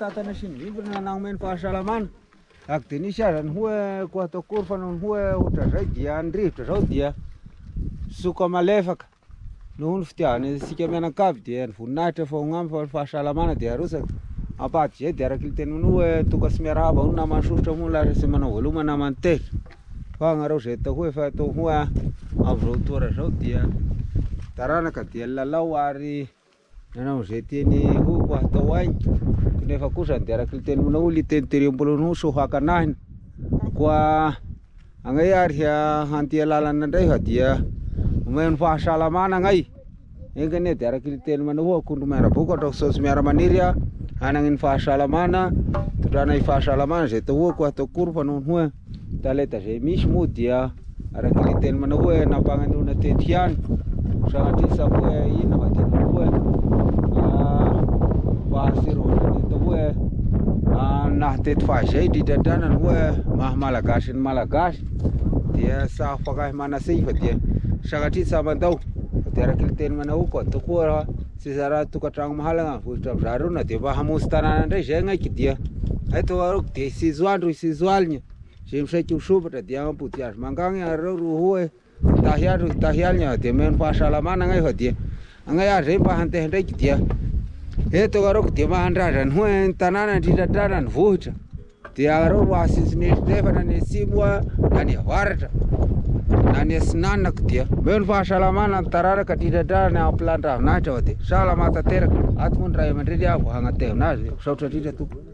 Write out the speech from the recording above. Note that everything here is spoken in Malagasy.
Tatana sinivy nanagny fahasalamana ak de nisy azany hoe koa atao kory fa noho hoe ohatra zay dia andrivotra zao dia soka malefaka noho ny fitiavana sika mianakavy dia ny voninahitra fa gn'amy fa fahasalamana dia arotsaka ampady zay dia araky ny teny hoe toka sy miarahaba ho namany sosotra moa lasa sy manao voaloma namany tehitra fa agnareo zay atao hoe fa atao hoe am'izao toera zao dia taranaka dia lalao ary nanao zay teny ho koa atao ainy nefa kosa dia araky ny teny manao liteniterem-bolony sohaka anahiny koa agnay ary hantia lalana ndray fa dia omeny fahasalamana agnay engany dia araky ny teny manao akondro miaraboko atao saosy miaramaniry hanagny fahasalamana tondranay fahasalamana zay atao koa atao kory fa noho hoe talenta zay misy moa dia araky ny teny manao hoe nampagnanoana tety ihany sagnatria sa hoe ina fa tena hoe fahaserovana atao hoe nahatety fahazay indrindran-dranany hoe maha malagasy ny malagasy dia sa afakahy manasay fa dia sagnatria sa mandao dia araky ny teny manao koa atao koa sy raha tokantragno mahalagna vohitra amizareo na dia mba hamonjy tanàna indray zay gnaiky dia eto aroko dia isizoandro isizoaligna zay misaiky misopatra dia ampody azy mangagny areo ro hoe hitahy andro hitahy aligna dia meno fahasalamana agnay fa dia agnay ary zay mba handeha ndraiky dia eto aroko dia mahandrazany hoe ny tanàna indrindran-drana ny vohitra dia areo ro asisinezitra na ny asimo na ny avaratra na ny asinanako dia meno fahasalamana ny taranaka indrindran-drana ampilandravinaitra fa dia salama tanteraka ato moa ny ray aman-dreny avo hagnatevin'azy saotra indrindra toko